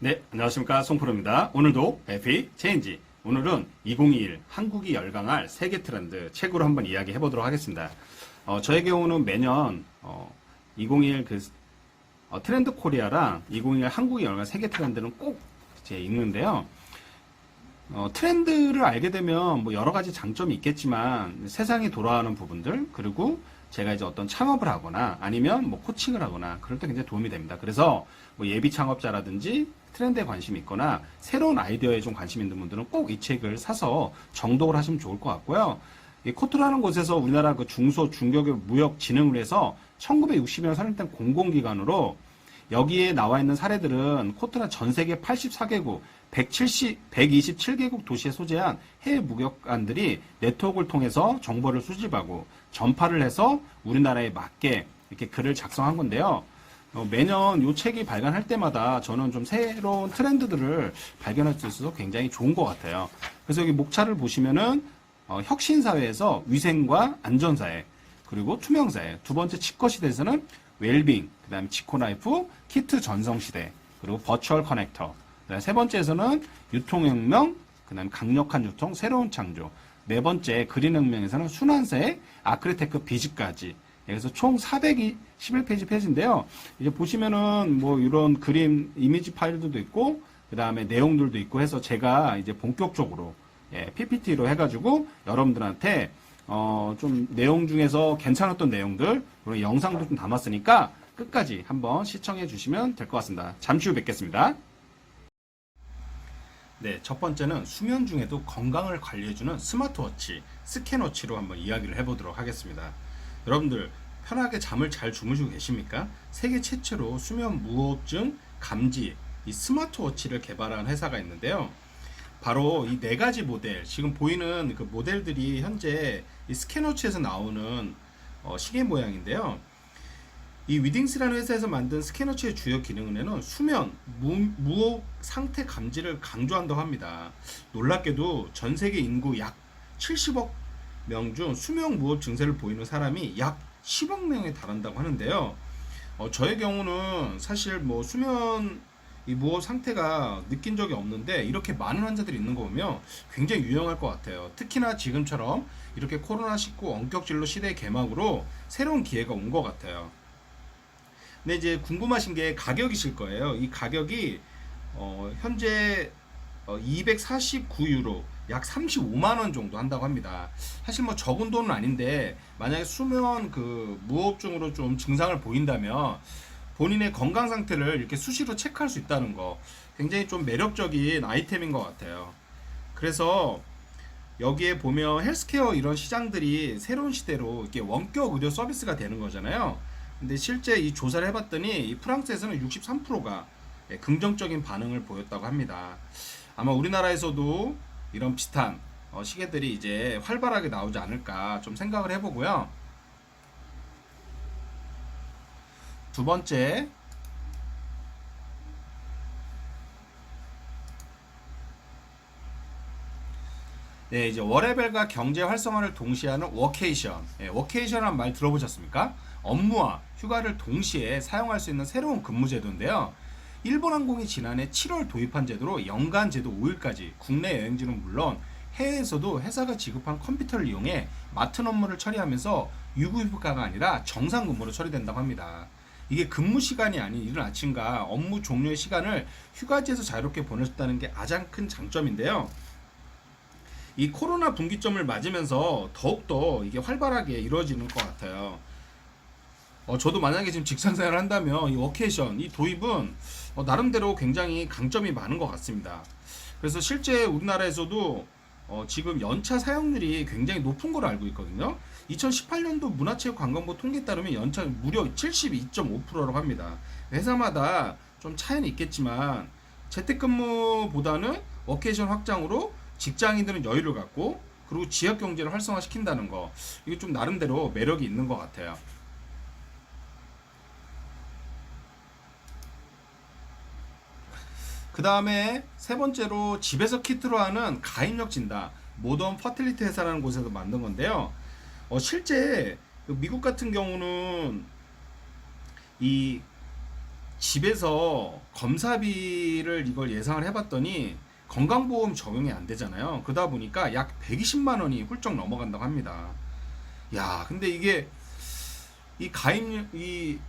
네, 안녕하십니까. 송프로입니다. 오늘도 해피 체인지. 오늘은 2021 한국이 열강할 세계 트렌드 책으로 한번 이야기해 보도록 하겠습니다. 저의 경우는 매년 2021 트렌드 코리아랑 2021 한국이 열강할 세계 트렌드는 꼭 이제 읽는데요. 트렌드를 알게 되면 뭐 여러 가지 장점이 있겠지만 세상이 돌아가는 부분들, 그리고 제가 이제 어떤 창업을 하거나 아니면 뭐 코칭을 하거나 그럴 때 굉장히 도움이 됩니다. 그래서 뭐 예비 창업자라든지 트렌드에 관심이 있거나 새로운 아이디어에 좀 관심 있는 분들은 꼭 이 책을 사서 정독을 하시면 좋을 것 같고요. 이 코트라는 곳에서 우리나라 그 중소 중견기업 무역 진흥을 해서 1960년 설립된 공공기관으로 여기에 나와 있는 사례들은 코트라 전 세계 84개국 127개국 도시에 소재한 해외 무역관들이 네트워크를 통해서 정보를 수집하고 전파를 해서 우리나라에 맞게 이렇게 글을 작성한 건데요. 매년 이 책이 발간할 때마다 저는 좀 새로운 트렌드들을 발견할 수 있어서 굉장히 좋은 것 같아요. 그래서 여기 목차를 보시면은 혁신사회에서 위생과 안전사회, 그리고 투명사회, 두 번째 치과시대에서는 웰빙, 그 다음에 치코라이프, 키트 전성시대, 그리고 버추얼 커넥터, 그다음에 세 번째에서는 유통혁명, 그 다음에 강력한 유통, 새로운 창조, 네 번째 그린혁명에서는 순환사회, 아크리테크 비즈까지. 그래서 총 421페이지 페이지인데요. 이제 보시면은 뭐 이런 그림, 이미지 파일들도 있고, 그 다음에 내용들도 있고 해서 제가 이제 본격적으로 PPT로 해가지고 여러분들한테 좀 내용 중에서 괜찮았던 내용들, 그리고 영상도 좀 담았으니까 끝까지 한번 시청해 주시면 될 것 같습니다. 잠시 후 뵙겠습니다. 네, 첫 번째는 수면 중에도 건강을 관리해주는 스마트워치, 스캔워치로 한번 이야기를 해보도록 하겠습니다. 여러분들 편하게 잠을 잘 주무시고 계십니까? 세계 최초로 수면 무호흡증 감지 이 스마트워치를 개발한 회사가 있는데요. 바로 이 네 가지 모델, 지금 보이는 그 모델들이 현재 이 스캔워치에서 나오는 시계 모양인데요. 이 위딩스라는 회사에서 만든 스캐너치의 주요 기능은 수면, 무호흡 상태 감지를 강조한다고 합니다. 놀랍게도 전 세계 인구 약 70억 명 중 수면 무호흡 증세를 보이는 사람이 약 10억 명에 달한다고 하는데요. 저의 경우는 사실 뭐 수면 이 무호흡 상태가 느낀 적이 없는데 이렇게 많은 환자들이 있는 거 보면 굉장히 유용할 것 같아요. 특히나 지금처럼 이렇게 코로나19 원격 진료 시대의 개막으로 새로운 기회가 온 것 같아요. 근데 이제 궁금하신 게 가격이실 거예요. 이 가격이 현재 249유로 약 35만 원 정도 한다고 합니다. 사실 뭐 적은 돈은 아닌데 만약에 수면 그 무호흡증으로 좀 증상을 보인다면 본인의 건강 상태를 이렇게 수시로 체크할 수 있다는 거 굉장히 좀 매력적인 아이템인 것 같아요. 그래서 여기에 보면 헬스케어 이런 시장들이 새로운 시대로 이렇게 원격 의료 서비스가 되는 거잖아요. 근데 실제 이 조사를 해봤더니 이 프랑스에서는 63%가 긍정적인 반응을 보였다고 합니다. 아마 우리나라에서도 이런 비슷한 시계들이 이제 활발하게 나오지 않을까 좀 생각을 해보고요. 두 번째, 네, 이제 월요별과 경제 활성화를 동시에 하는 워케이션. 워케이션이라는 말 들어보셨습니까? 업무와 휴가를 동시에 사용할 수 있는 새로운 근무 제도인데요. 일본항공이 지난해 7월 도입한 제도로 연간 제도 5일까지 국내 여행지는 물론 해외에서도 회사가 지급한 컴퓨터를 이용해 맡은 업무를 처리하면서 유급휴가가 아니라 정상 근무로 처리된다고 합니다. 이게 근무 시간이 아닌 이른 아침과 업무 종료의 시간을 휴가지에서 자유롭게 보낼 수 있다는 게 가장 큰 장점인데요. 이 코로나 분기점을 맞으면서 더욱더 이게 활발하게 이루어지는 것 같아요. 저도 만약에 지금 직장 생활을 한다면 이 워케이션, 이 도입은 나름대로 굉장히 강점이 많은 것 같습니다. 그래서 실제 우리나라에서도 지금 연차 사용률이 굉장히 높은 걸로 알고 있거든요. 2018년도 문화체육관광부 통계에 따르면 연차 무려 72.5%라고 합니다. 회사마다 좀 차이는 있겠지만 재택근무보다는 워케이션 확장으로 직장인들은 여유를 갖고 그리고 지역 경제를 활성화시킨다는 거, 이게 좀 나름대로 매력이 있는 것 같아요. 그 다음에 세 번째로 집에서 키트로 하는 가입력 진단, 모던 퍼틸리티 회사라는 곳에서 만든 건데요. 실제 미국 같은 경우는 이 집에서 검사비를 이걸 예상을 해봤더니 건강보험 적용이 안 되잖아요. 그러다 보니까 약 120만 원이 훌쩍 넘어간다고 합니다. 야, 근데 이게 이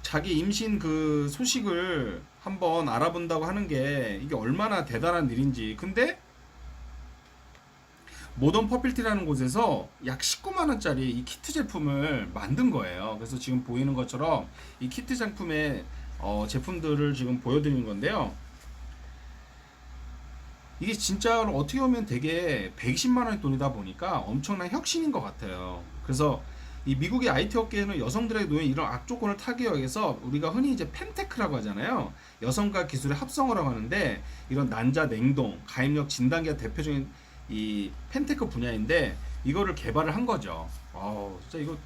자기 임신 그 소식을 한번 알아본다고 하는 게 이게 얼마나 대단한 일인지. 근데 모던 퍼필티라는 곳에서 약 19만 원짜리 이 키트 제품을 만든 거예요. 그래서 지금 보이는 것처럼 이 키트 제품의 제품들을 지금 보여드리는 건데요. 이게 진짜 어떻게 보면 되게 120만 원의 돈이다 보니까 엄청난 혁신인 것 같아요. 그래서 이 미국의 IT 업계에는 여성들에게 놓인 이런 악조건을 타개하기 위해서 우리가 흔히 이제 펜테크라고 하잖아요. 여성과 기술의 합성어라고 하는데 이런 난자 냉동, 가입력 진단기가 대표적인 이 펜테크 분야인데 이거를 개발을 한 거죠. 진짜 이거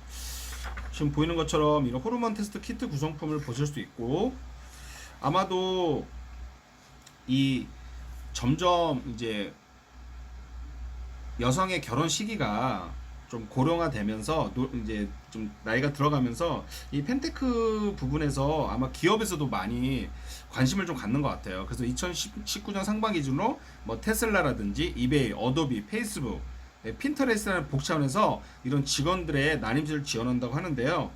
지금 보이는 것처럼 이런 호르몬 테스트 키트 구성품을 보실 수 있고 아마도 이 점점 이제 여성의 결혼 시기가 좀 고령화되면서 이제 좀 나이가 들어가면서 이 펜테크 부분에서 아마 기업에서도 많이 관심을 좀 갖는 것 같아요. 그래서 2019년 상반기 기준으로 뭐 테슬라라든지 이베이, 어도비, 페이스북, 핀터레스트라는 복차원에서 이런 직원들의 난임질을 지원한다고 하는데요.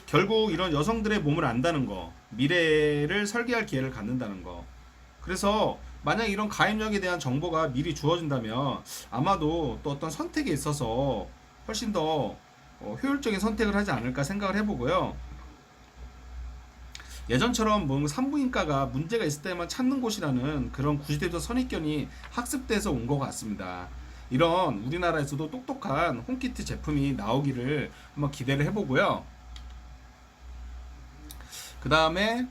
결국 이런 여성들의 몸을 안다는 거, 미래를 설계할 기회를 갖는다는 거. 그래서 만약 이런 가입력에 대한 정보가 미리 주어진다면 아마도 또 어떤 선택에 있어서 훨씬 더 효율적인 선택을 하지 않을까 생각을 해보고요. 예전처럼 뭐 산부인과가 문제가 있을 때만 찾는 곳이라는 그런 구시대적 선입견이 학습돼서 온 것 같습니다. 이런 우리나라에서도 똑똑한 홈키트 제품이 나오기를 한번 기대를 해보고요. 그 다음에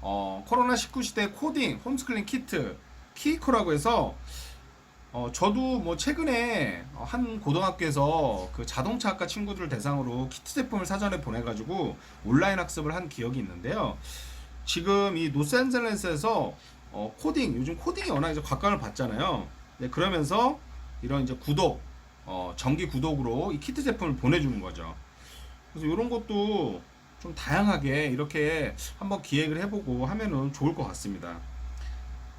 코로나19 시대 코딩 홈스쿨링 키트 키이코라고 해서 저도 뭐 최근에 한 고등학교에서 그 자동차학과 친구들 대상으로 키트 제품을 사전에 보내가지고 온라인 학습을 한 기억이 있는데요. 지금 이 로스앤젤레스에서 코딩 요즘 코딩이 워낙 이제 곽광을 받잖아요. 네, 그러면서 이런 이제 구독 정기 구독으로 이 키트 제품을 보내주는 거죠. 그래서 이런 것도 좀 다양하게 이렇게 한번 기획을 해보고 하면은 좋을 것 같습니다.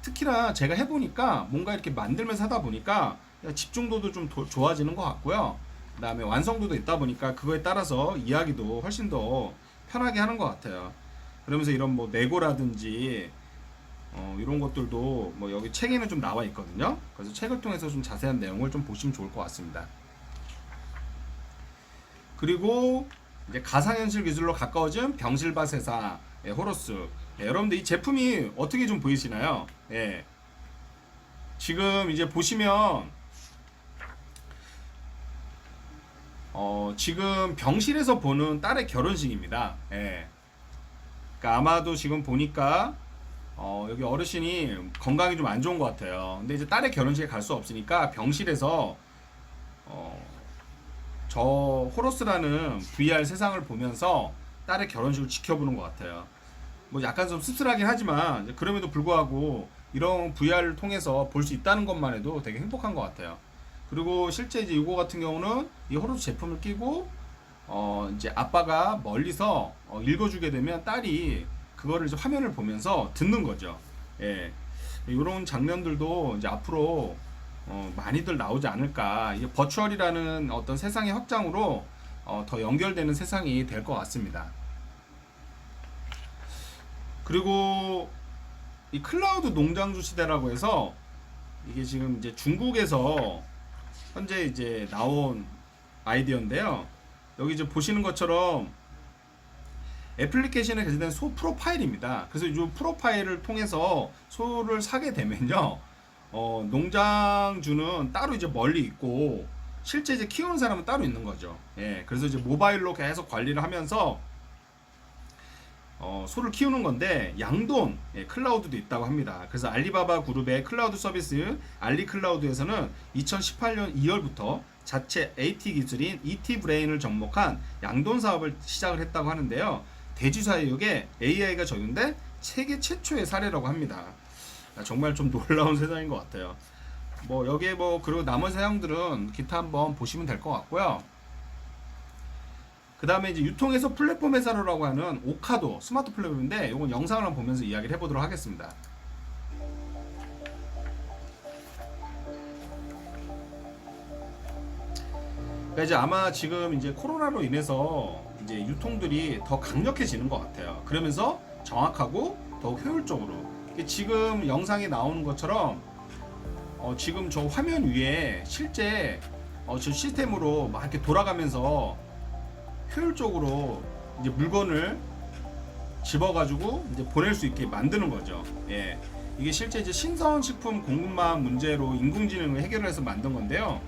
특히나 제가 해보니까 뭔가 이렇게 만들면서 하다 보니까 집중도도 좀 좋아지는 것 같고요. 그 다음에 완성도도 있다 보니까 그거에 따라서 이야기도 훨씬 더 편하게 하는 것 같아요. 그러면서 이런 뭐 네고라든지 이런 것들도 뭐 여기 책에는 좀 나와 있거든요. 그래서 책을 통해서 좀 자세한 내용을 좀 보시면 좋을 것 같습니다. 그리고 이제 가상현실 기술로 가까워진 병실밭 회사 호로스. 여러분들 이 제품이 어떻게 좀 보이시나요? 예. 지금 이제 보시면 지금 병실에서 보는 딸의 결혼식입니다. 예. 그러니까 아마도 지금 보니까 여기 어르신이 건강이 좀 안 좋은 것 같아요. 근데 이제 딸의 결혼식에 갈 수 없으니까 병실에서 저 호로스라는 VR 세상을 보면서 딸의 결혼식을 지켜보는 것 같아요. 뭐 약간 좀 씁쓸하긴 하지만 그럼에도 불구하고 이런 VR을 통해서 볼 수 있다는 것만 해도 되게 행복한 것 같아요. 그리고 실제 이제 이거 같은 경우는 이 호로스 제품을 끼고 이제 아빠가 멀리서 읽어주게 되면 딸이 그거를 이제 화면을 보면서 듣는 거죠. 예. 이런 장면들도 이제 앞으로 많이들 나오지 않을까. 이게 버추얼이라는 어떤 세상의 확장으로 더 연결되는 세상이 될 것 같습니다. 그리고 이 클라우드 농장주 시대라고 해서 이게 지금 이제 중국에서 현재 이제 나온 아이디어인데요. 여기 이제 보시는 것처럼 애플리케이션에 게재된 소 프로파일입니다. 그래서 이 프로파일을 통해서 소를 사게 되면요. 농장주는 따로 이제 멀리 있고 실제 이제 키우는 사람은 따로 있는 거죠. 예, 그래서 이제 모바일로 계속 관리를 하면서 소를 키우는 건데 양돈 클라우드도 있다고 합니다. 그래서 알리바바 그룹의 클라우드 서비스 알리클라우드에서는 2018년 2월부터 자체 AT 기술인 ET 브레인을 접목한 양돈 사업을 시작을 했다고 하는데요. 대지사역에 AI가 적용된 세계 최초의 사례라고 합니다. 정말 좀 놀라운 세상인 것 같아요. 뭐 여기에 뭐 그리고 남은 사항들은 기타 한번 보시면 될 것 같고요. 그 다음에 이제 유통에서 플랫폼 회사라고 하는 오카도 스마트 플랫폼인데 이건 영상을 한번 보면서 이야기를 해보도록 하겠습니다. 그러니까 이제 아마 지금 이제 코로나로 인해서 이제 유통들이 더 강력해지는 것 같아요. 그러면서 정확하고 더욱 효율적으로 지금 영상에 나오는 것처럼 지금 저 화면 위에 실제 저 시스템으로 막 이렇게 돌아가면서 효율적으로 이제 물건을 집어가지고 이제 보낼 수 있게 만드는 거죠. 예. 이게 실제 이제 신선식품 공급망 문제로 인공지능을 해결해서 만든 건데요.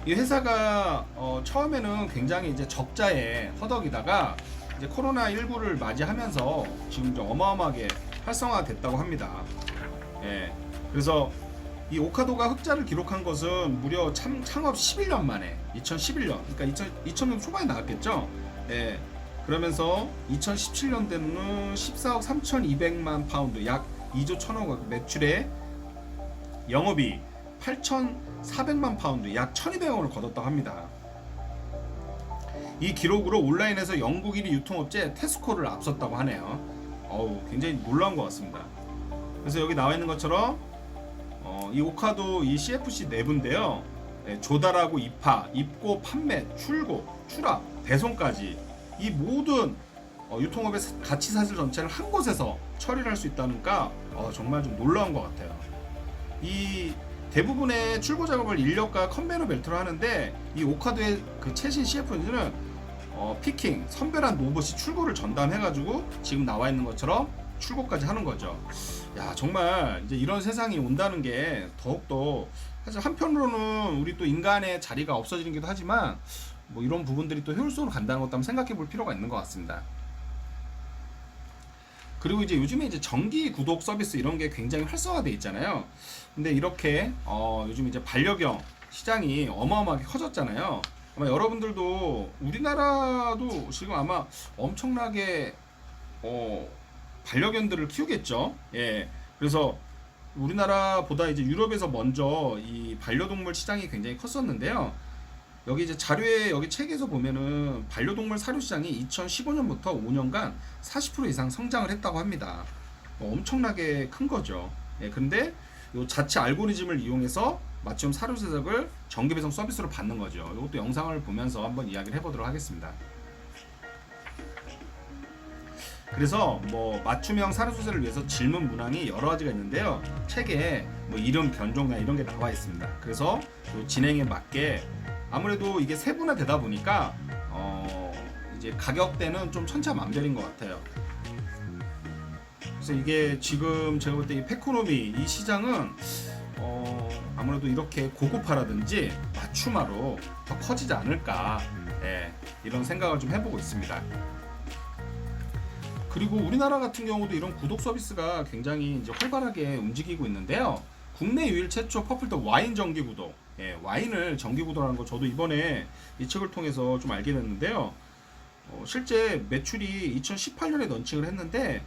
이 회사가 처음에는 굉장히 이제 적자에 허덕이다가 이제 코로나19를 맞이하면서 지금 이제 어마어마하게 활성화됐다고 합니다. 예. 그래서 이 오카도가 흑자를 기록한 것은 무려 창업 11년 만에 2011년 그러니까 2000년 초반에 나왔겠죠. 예. 그러면서 2017년대는 14억 3,200만 파운드 약 2조 1,000억 매출에 영업이 8,400만 파운드 약 1,200억을 거뒀다고 합니다. 이 기록으로 온라인에서 영국 1위 유통업체 테스코를 앞섰다고 하네요. 굉장히 놀라운 것 같습니다. 그래서 여기 나와 있는 것처럼 이 오카도 이 CFC 내부인데요. 조달하고 입고, 판매, 출고, 출하, 배송까지 이 모든 유통업의 가치 사슬 전체를 한 곳에서 처리를 할 수 있다니까 정말 좀 놀라운 것 같아요. 이 대부분의 출고 작업을 인력과 컨베이어 벨트로 하는데 이 오카도의 그 최신 CFC는 피킹, 선별한 로봇이 출고를 전담해가지고 지금 나와 있는 것처럼 출고까지 하는 거죠. 야, 정말 이제 이런 세상이 온다는 게 더욱더 사실 한편으로는 우리 또 인간의 자리가 없어지기도 하지만 뭐 이런 부분들이 또 효율성으로 간다는 것도 한번 생각해 볼 필요가 있는 것 같습니다. 그리고 이제 요즘에 이제 정기 구독 서비스 이런 게 굉장히 활성화되어 있잖아요. 근데 이렇게 요즘 이제 반려견 시장이 어마어마하게 커졌잖아요. 아마 여러분들도 우리나라도 지금 아마 엄청나게 반려견들을 키우겠죠. 예. 그래서 우리나라보다 이제 유럽에서 먼저 이 반려동물 시장이 굉장히 컸었는데요. 여기 이제 자료에 여기 책에서 보면은 반려동물 사료 시장이 2015년부터 5년간 40% 이상 성장을 했다고 합니다. 엄청나게 큰 거죠. 예, 근데 요 자체 알고리즘을 이용해서 맞춤 사료 제작을 정기 배송 서비스로 받는 거죠. 이것도 영상을 보면서 한번 이야기를 해보도록 하겠습니다. 그래서 뭐 맞춤형 사료 소재를 위해서 질문 문항이 여러 가지가 있는데요. 책에 뭐 이름, 견종이나 이런 게 나와 있습니다. 그래서 진행에 맞게 아무래도 이게 세분화되다 보니까 이제 가격대는 좀 천차만별인 것 같아요. 그래서 이게 지금 제가 볼 때 이 페코노미 이 시장은 아무래도 이렇게 고급화라든지 맞춤화로 더 커지지 않을까, 이런 생각을 좀 해보고 있습니다. 그리고 우리나라 같은 경우도 이런 구독 서비스가 굉장히 이제 활발하게 움직이고 있는데요. 국내 유일 최초 퍼플더 와인 정기 구독, 와인을 정기 구독하는 거 저도 이번에 이 책을 통해서 좀 알게 됐는데요. 실제 매출이 2018년에 런칭을 했는데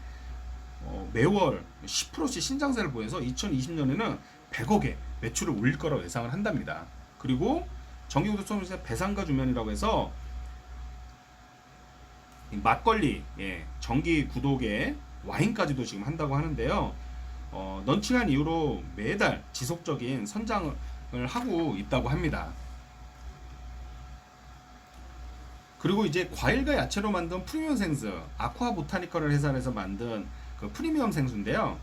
매월 10%씩 신장세를 보여서 2020년에는 100억의 매출을 올릴 거라고 예상을 한답니다. 그리고 정기 구독 서비스 배상과 주면이라고 해서 막걸리, 정기 구독에 와인까지도 지금 한다고 하는데요. 런칭한 이후로 매달 지속적인 선장을 하고 있다고 합니다. 그리고 이제 과일과 야채로 만든 프리미엄 생수, 아쿠아 보타니컬을 회사에서 만든 그 프리미엄 생수인데요.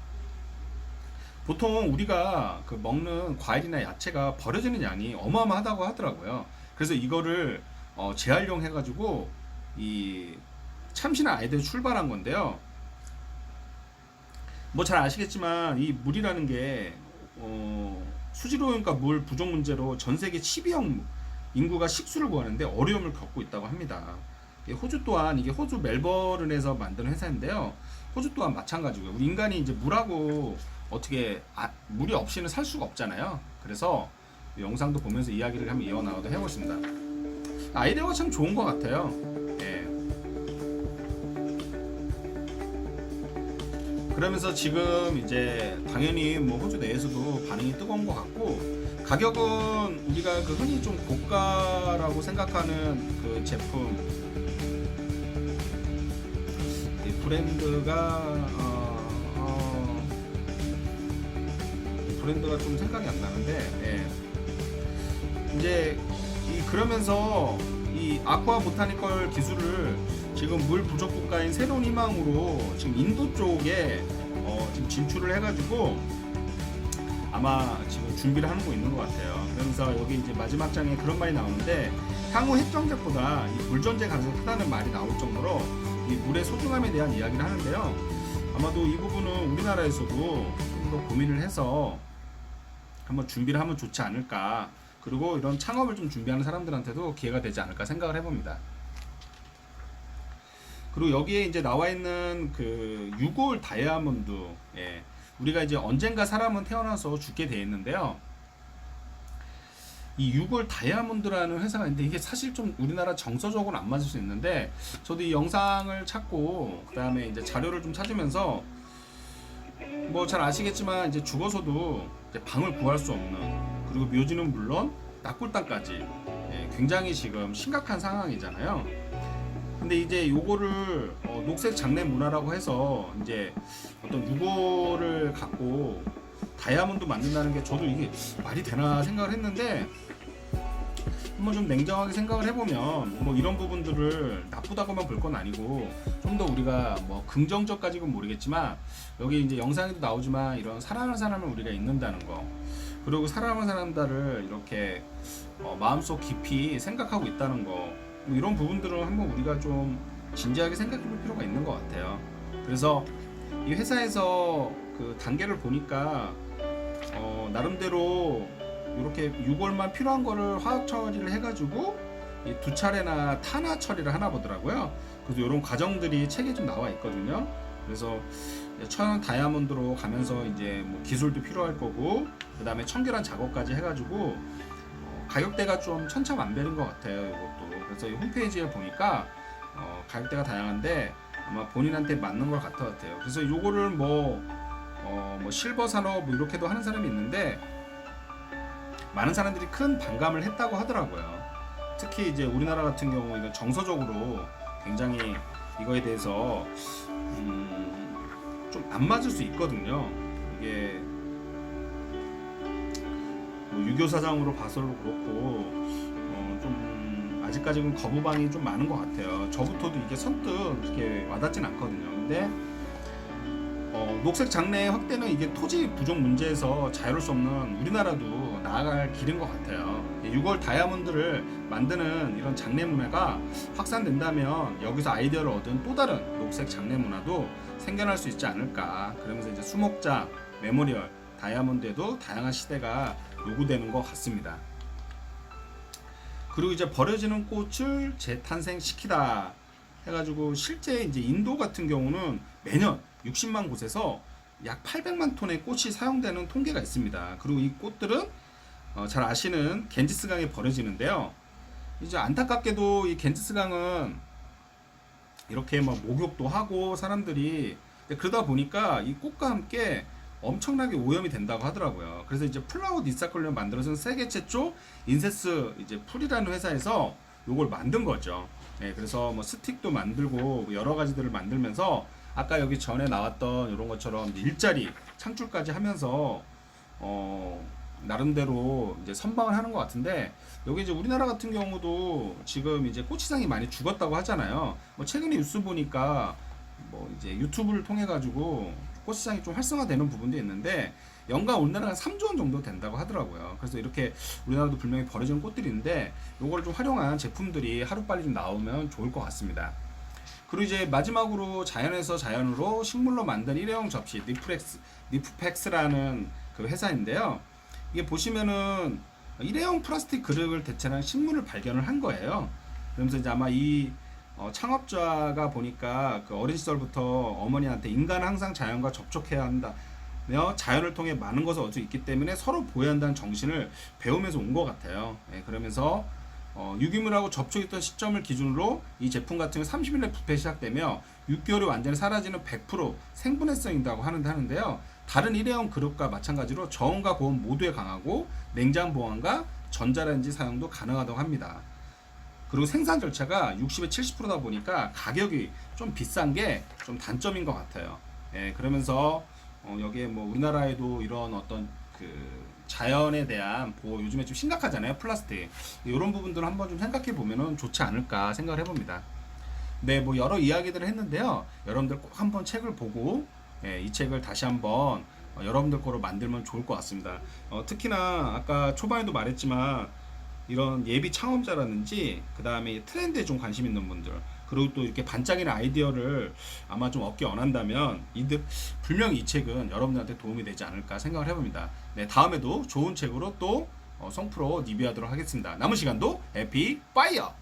보통 우리가 그 먹는 과일이나 야채가 버려지는 양이 어마어마하다고 하더라고요. 그래서 이거를 재활용 해가지고 이 참신한 아이디어를 출발한 건데요. 뭐 잘 아시겠지만 이 물이라는 게 수질오염과 물 부족 문제로 전 세계 12억 인구가 식수를 구하는데 어려움을 겪고 있다고 합니다. 호주 또한 이게 호주 멜버른에서 만든 회사인데요. 호주 또한 마찬가지고요. 우리 인간이 이제 물하고 어떻게 물이 없이는 살 수가 없잖아요. 그래서 영상도 보면서 이야기를 한번 이어나가도 해보겠습니다. 아이디어가 참 좋은 것 같아요. 그러면서 지금 이제 당연히 뭐 호주 내에서도 반응이 뜨거운 것 같고 가격은 우리가 그 흔히 좀 고가라고 생각하는 그 제품, 이 브랜드가 브랜드가 좀 생각이 안 나는데, 이제 그러면서 이 아쿠아 보타니컬 기술을 지금 물 부족 국가인 새로운 희망으로 지금 인도 쪽에 지금 진출을 해가지고 아마 지금 준비를 하는 거 있는 것 같아요. 그러면서 여기 이제 마지막 장에 그런 말이 나오는데, 향후 핵정책보다 이 물 존재 가능성이 크다는 말이 나올 정도로 이 물의 소중함에 대한 이야기를 하는데요. 아마도 이 부분은 우리나라에서도 좀 더 고민을 해서 한번 준비를 하면 좋지 않을까. 그리고 이런 창업을 좀 준비하는 사람들한테도 기회가 되지 않을까 생각을 해봅니다. 그리고 여기에 이제 나와 있는 그 유골 다이아몬드, 우리가 이제 언젠가 사람은 태어나서 죽게 돼 있는데요. 이 유골 다이아몬드라는 회사가 있는데, 이게 사실 좀 우리나라 정서적으로는 안 맞을 수 있는데, 저도 이 영상을 찾고 그 다음에 이제 자료를 좀 찾으면서 뭐 잘 아시겠지만 이제 죽어서도 이제 방을 구할 수 없는, 그리고 묘지는 물론 낙골당까지 굉장히 지금 심각한 상황이잖아요. 근데 이제 요거를 녹색 장례 문화라고 해서 이제 어떤 유골을 갖고 다이아몬드 만든다는 게, 저도 이게 말이 되나 생각을 했는데, 한번 좀 냉정하게 생각을 해보면 뭐 이런 부분들을 나쁘다고만 볼 건 아니고, 좀 더 우리가 뭐 긍정적까지는 모르겠지만, 여기 이제 영상에도 나오지만 이런 사랑하는 사람을 우리가 잊는다는 거, 그리고 사랑하는 사람들을 이렇게 마음속 깊이 생각하고 있다는 거, 뭐 이런 부분들은 한번 우리가 좀 진지하게 생각해 볼 필요가 있는 것 같아요. 그래서 이 회사에서 그 단계를 보니까 나름대로 이렇게 유골만 필요한 거를 화학 처리를 해가지고 두 차례나 탄화 처리를 하나 보더라고요. 그래서 이런 과정들이 책에 좀 나와 있거든요. 그래서 천연 다이아몬드로 가면서 이제 뭐 기술도 필요할 거고, 그 다음에 청결한 작업까지 해가지고 가격대가 좀 천차만별인 것 같아요, 이것도. 그래서 이 홈페이지에 보니까 가격대가 다양한데 아마 본인한테 맞는 것 같아요. 그래서 요거를 뭐 실버 산업 뭐 이렇게도 하는 사람이 있는데, 많은 사람들이 큰 반감을 했다고 하더라고요. 특히 이제 우리나라 같은 경우 이건 정서적으로 굉장히 이거에 대해서 좀 안 맞을 수 있거든요. 이게 뭐 유교 사상으로 봐서도 그렇고 좀 아직까지는 거부반응이 좀 많은 것 같아요. 저부터도 이게 선뜻 이렇게 와닿진 않거든요. 근데 녹색 장래 확대는 이게 토지 부족 문제에서 자유로울 수 없는 우리나라도 나아갈 길인 것 같아요. 6월 다이아몬드를 만드는 이런 장래 문화가 확산된다면 여기서 아이디어를 얻은 또 다른 녹색 장래 문화도 생겨날 수 있지 않을까. 그러면서 이제 수목자, 메모리얼, 다이아몬드에도 다양한 시대가 요구되는 것 같습니다. 그리고 이제 버려지는 꽃을 재탄생시키다 해가지고, 실제 이제 인도 같은 경우는 매년 60만 곳에서 약 800만 톤의 꽃이 사용되는 통계가 있습니다. 그리고 이 꽃들은 잘 아시는 겐지스강에 버려지는데요. 이제 안타깝게도 이 겐지스강은 이렇게 막 목욕도 하고 사람들이, 그러다 보니까 이 꽃과 함께 엄청나게 오염이 된다고 하더라고요. 그래서 이제 플라워 리사클을 만들어서 세계 최초 인세스 이제 풀이라는 회사에서 요걸 만든 거죠. 그래서 뭐 스틱도 만들고 여러 가지들을 만들면서 아까 여기 전에 나왔던 이런 것처럼 일자리 창출까지 하면서 나름대로 이제 선방을 하는 것 같은데, 여기 이제 우리나라 같은 경우도 지금 이제 꽃시장이 많이 죽었다고 하잖아요. 뭐 최근에 뉴스 보니까 뭐 이제 유튜브를 통해 가지고 꽃시장이 좀 활성화되는 부분도 있는데, 연간 온난화가 3조 원 정도 된다고 하더라고요. 그래서 이렇게 우리나라도 분명히 버려지는 꽃들이 있는데, 요거를 좀 활용한 제품들이 하루빨리 좀 나오면 좋을 것 같습니다. 그리고 이제 마지막으로 자연에서 자연으로 식물로 만든 일회용 접시 니프팩스라는 그 회사인데요. 이게 보시면은 일회용 플라스틱 그릇을 대체한 식물을 발견을 한 거예요. 그러면서 이제 아마 이 창업자가 보니까 그 어린 시절부터 어머니한테 인간은 항상 자연과 접촉해야 한다, 자연을 통해 많은 것을 얻을 수 있기 때문에 서로 보호해야 한다는 정신을 배우면서 온 것 같아요. 그러면서 유기물하고 접촉했던 시점을 기준으로 이 제품 같은 경우 30일에 부패 시작되며 6개월이 완전히 사라지는 100% 생분해성이라고 하는데요. 다른 일회용 그릇과 마찬가지로 저온과 고온 모두에 강하고 냉장 보관과 전자레인지 사용도 가능하다고 합니다. 그리고 생산 절차가 60에 70%다 보니까 가격이 좀 비싼 게 좀 단점인 것 같아요. 예, 그러면서 여기에 뭐 우리나라에도 이런 어떤 그 자연에 대한 보호 요즘에 좀 심각하잖아요. 플라스틱 이런 부분들을 한번 좀 생각해 보면은 좋지 않을까 생각을 해봅니다. 네, 뭐 여러 이야기들을 했는데요. 여러분들 꼭 한번 책을 보고 이 책을 다시 한번 여러분들 거로 만들면 좋을 것 같습니다. 특히나 아까 초반에도 말했지만 이런 예비 창업자라든지 그 다음에 트렌드에 좀 관심 있는 분들 그리고 또 이렇게 반짝이는 아이디어를 아마 좀 얻기 원한다면 이들 분명히 이 책은 여러분들한테 도움이 되지 않을까 생각을 해봅니다. 네, 다음에도 좋은 책으로 또 성프로 리뷰하도록 하겠습니다. 남은 시간도 해피 파이어!